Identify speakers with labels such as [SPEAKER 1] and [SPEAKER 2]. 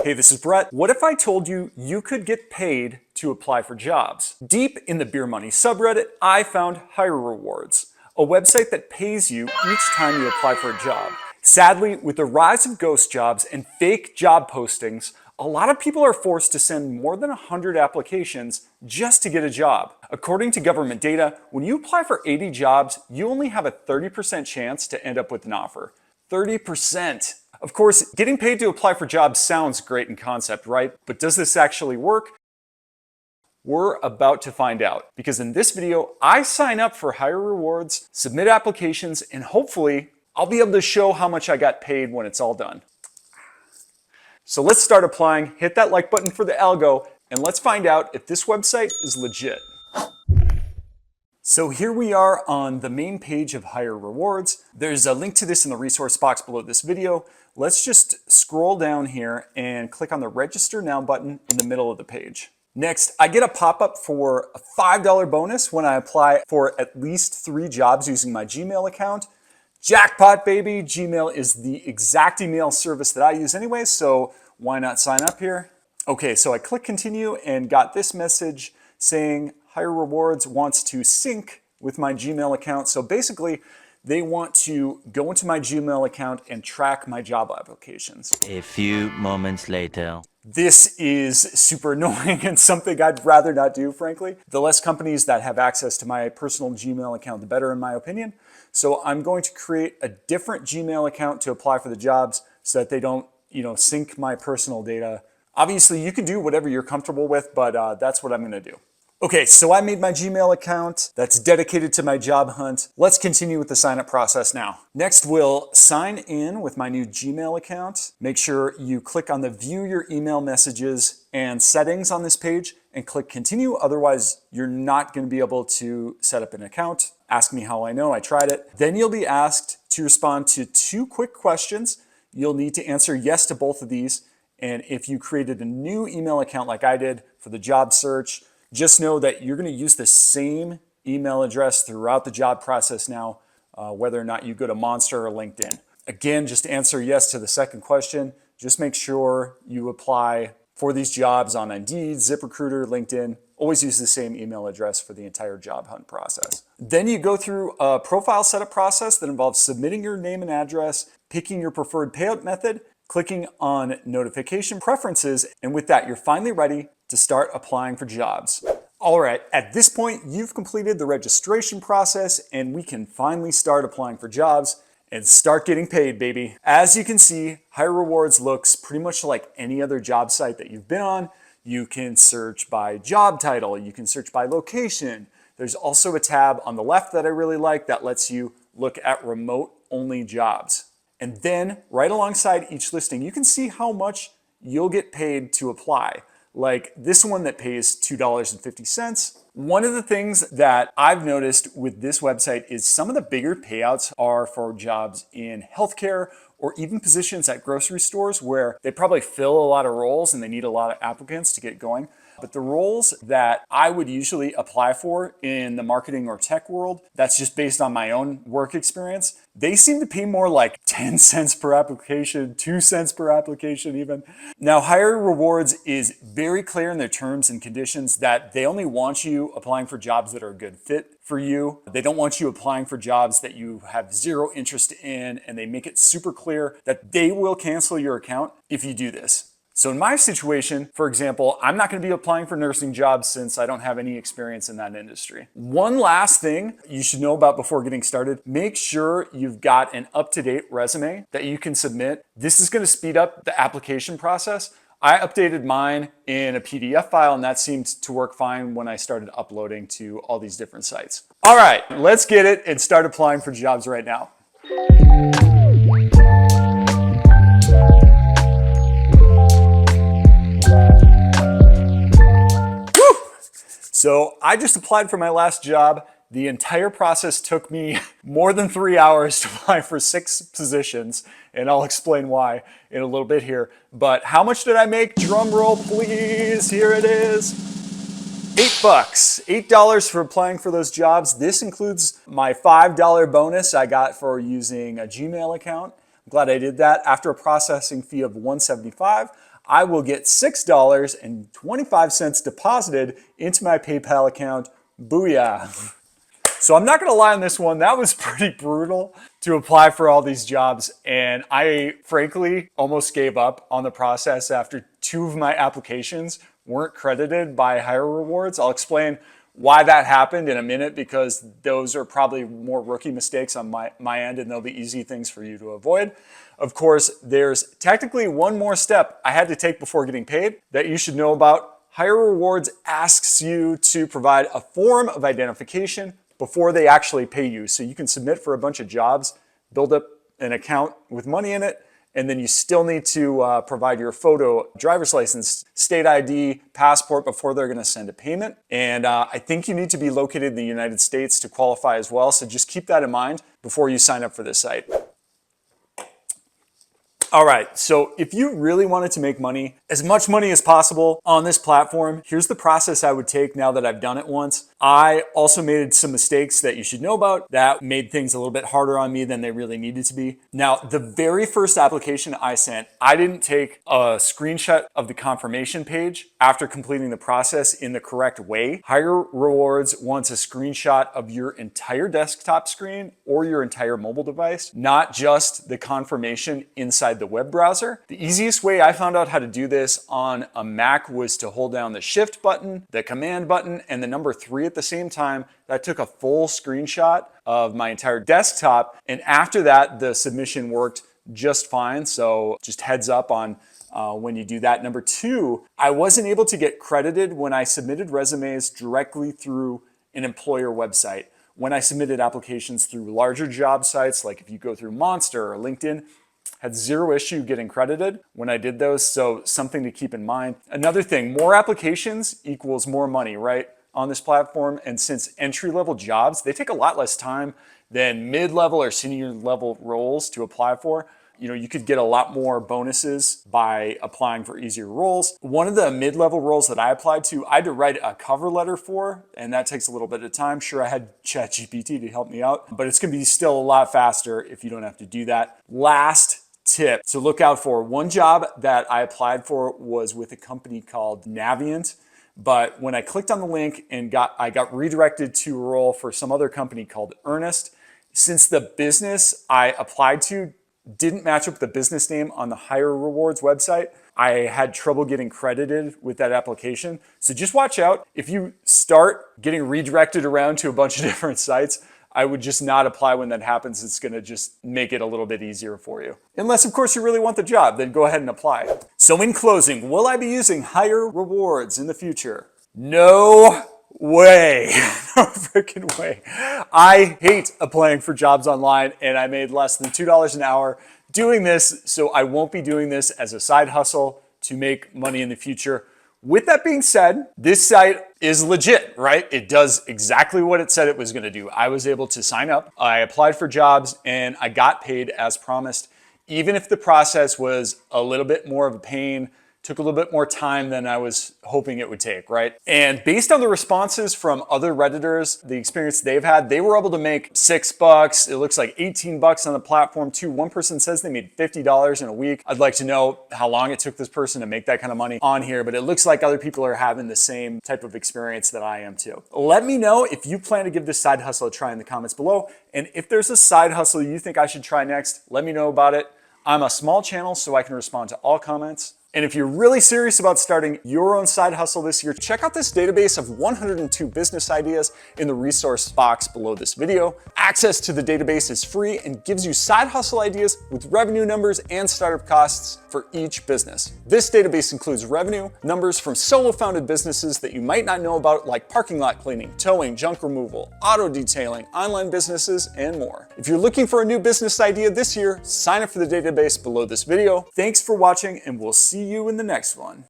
[SPEAKER 1] Hey, this is Brett. What if I told you you could get paid to apply for jobs? Deep in the Beer Money subreddit, I found Hire Rewards, a website that pays you each time you apply for a job. Sadly, with the rise of ghost jobs and fake job postings, a lot of people are forced to send more than 100 applications just to get a job. According to government data, when you apply for 80 jobs, you only have a 30% chance to end up with an offer. 30%. Of course, getting paid to apply for jobs sounds great in concept, right? But does this actually work? We're about to find out, because in this video, I sign up for Hire Rewards, submit applications, and hopefully I'll be able to show how much I got paid when it's all done. So let's start applying, hit that like button for the algo, and let's find out if this website is legit. So here we are on the main page of Hire Rewards. There's a link to this in the resource box below this video. Let's just scroll down here and click on the Register Now button in the middle of the page. Next, I get a pop-up for a $5 bonus when I apply for at least 3 jobs using my Gmail account. Jackpot, baby! Gmail is the exact email service that I use anyway, so why not sign up here? Okay, so I click Continue and got this message saying Hire Rewards wants to sync with my Gmail account. So basically, they want to go into my Gmail account and track my job applications.
[SPEAKER 2] A few moments later.
[SPEAKER 1] This is super annoying and something I'd rather not do, frankly. The less companies that have access to my personal Gmail account, the better in my opinion. So I'm going to create a different Gmail account to apply for the jobs so that they don't, sync my personal data. Obviously, you can do whatever you're comfortable with, but that's what I'm gonna do. Okay, so I made my Gmail account that's dedicated to my job hunt. Let's continue with the sign up process now. Next, we'll sign in with my new Gmail account. Make sure you click on the View Your Email Messages and Settings on this page and click Continue. Otherwise, you're not going to be able to set up an account. Ask me how I know, I tried it. Then you'll be asked to respond to 2 quick questions. You'll need to answer yes to both of these. And if you created a new email account like I did for the job search, just know that you're going to use the same email address throughout the job process now, whether or not you go to Monster or LinkedIn. Again, just answer yes to the second question. Just make sure you apply for these jobs on Indeed, ZipRecruiter, LinkedIn. Always use the same email address for the entire job hunt process. Then you go through a profile setup process that involves submitting your name and address, picking your preferred payout method, clicking on notification preferences, and with that, you're finally ready to start applying for jobs. All right, at this point, you've completed the registration process and we can finally start applying for jobs and start getting paid, baby. As you can see, Hire Rewards looks pretty much like any other job site that you've been on. You can search by job title, you can search by location. There's also a tab on the left that I really like that lets you look at remote-only jobs. And then right alongside each listing, you can see how much you'll get paid to apply. Like this one that pays $2.50. One of the things that I've noticed with this website is some of the bigger payouts are for jobs in healthcare or even positions at grocery stores where they probably fill a lot of roles and they need a lot of applicants to get going. But the roles that I would usually apply for in the marketing or tech world, that's just based on my own work experience, they seem to pay more like 10 cents per application, 2 cents per application even. Now, Hire Rewards is very clear in their terms and conditions that they only want you applying for jobs that are a good fit for you. They don't want you applying for jobs that you have zero interest in, and they make it super clear that they will cancel your account if you do this. So in my situation, for example, I'm not going to be applying for nursing jobs since I don't have any experience in that industry. One last thing you should know about before getting started, make sure you've got an up-to-date resume that you can submit. This is going to speed up the application process. I updated mine in a PDF file and that seemed to work fine when I started uploading to all these different sites. All right, let's get it and start applying for jobs right now. So I just applied for my last job. The entire process took me more than 3 hours to apply for 6 positions, and I'll explain why in a little bit here. But how much did I make? Drum roll, please. Here it is. $8. $8 for applying for those jobs. This includes my $5 bonus I got for using a Gmail account. I'm glad I did that. After a processing fee of $175, I will get $6.25 deposited into my PayPal account. Booyah. So I'm not gonna lie on this one, that was pretty brutal to apply for all these jobs. And I frankly almost gave up on the process after 2 of my applications weren't credited by Hire Rewards. I'll explain why that happened in a minute, because those are probably more rookie mistakes on my end, and they'll be easy things for you to avoid. Of course, there's technically one more step I had to take before getting paid that you should know about. Hire Rewards asks you to provide a form of identification before they actually pay you. So you can submit for a bunch of jobs, build up an account with money in it, and then you still need to provide your photo, driver's license, state ID, passport before they're gonna send a payment. And I think you need to be located in the United States to qualify as well. So just keep that in mind before you sign up for this site. All right, so if you really wanted to make money, as much money as possible on this platform, here's the process I would take now that I've done it once. I also made some mistakes that you should know about that made things a little bit harder on me than they really needed to be. Now, the very first application I sent, I didn't take a screenshot of the confirmation page after completing the process in the correct way. Hire Rewards wants a screenshot of your entire desktop screen or your entire mobile device, not just the confirmation inside the web browser. The easiest way I found out how to do this on a Mac was to hold down the Shift button, the Command button, and the number 3 at the same time. That took a full screenshot of my entire desktop. And after that, the submission worked just fine. So just heads up on when you do that. Number 2, I wasn't able to get credited when I submitted resumes directly through an employer website. When I submitted applications through larger job sites, like if you go through Monster or LinkedIn, had zero issue getting credited when I did those. So something to keep in mind. Another thing, more applications equals more money, right? On this platform. And since entry-level jobs, they take a lot less time than mid-level or senior level roles to apply for. You know, you could get a lot more bonuses by applying for easier roles. One of the mid-level roles that I applied to, I had to write a cover letter for, and that takes a little bit of time. Sure, I had ChatGPT to help me out, but it's gonna be still a lot faster if you don't have to do that. Last tip to look out for. One job that I applied for was with a company called Navient, but when I clicked on the link and I got redirected to a role for some other company called Earnest. Since the business I applied to didn't match up with the business name on the Hire Rewards website, I had trouble getting credited with that application. So just watch out. If you start getting redirected around to a bunch of different sites, I would just not apply when that happens. It's gonna just make it a little bit easier for you. Unless, of course, you really want the job, then go ahead and apply. So in closing, will I be using Hire Rewards in the future? No way. No freaking way. I hate applying for jobs online, and I made less than $2 an hour doing this, so I won't be doing this as a side hustle to make money in the future. With that being said, this site is legit, right? It does exactly what it said it was gonna do. I was able to sign up, I applied for jobs, and I got paid as promised, even if the process was a little bit more of a pain, took a little bit more time than I was hoping it would take, right? And based on the responses from other Redditors, the experience they've had, they were able to make $6. It looks like 18 bucks on the platform too. One person says they made $50 in a week. I'd like to know how long it took this person to make that kind of money on here, but it looks like other people are having the same type of experience that I am too. Let me know if you plan to give this side hustle a try in the comments below. And if there's a side hustle you think I should try next, let me know about it. I'm a small channel, so I can respond to all comments. And if you're really serious about starting your own side hustle this year, check out this database of 102 business ideas in the resource box below this video. Access to the database is free and gives you side hustle ideas with revenue numbers and startup costs for each business. This database includes revenue numbers from solo founded businesses that you might not know about, like parking lot cleaning, towing, junk removal, auto detailing, online businesses, and more. If you're looking for a new business idea this year, sign up for the database below this video. Thanks for watching, and we'll see you in the next one.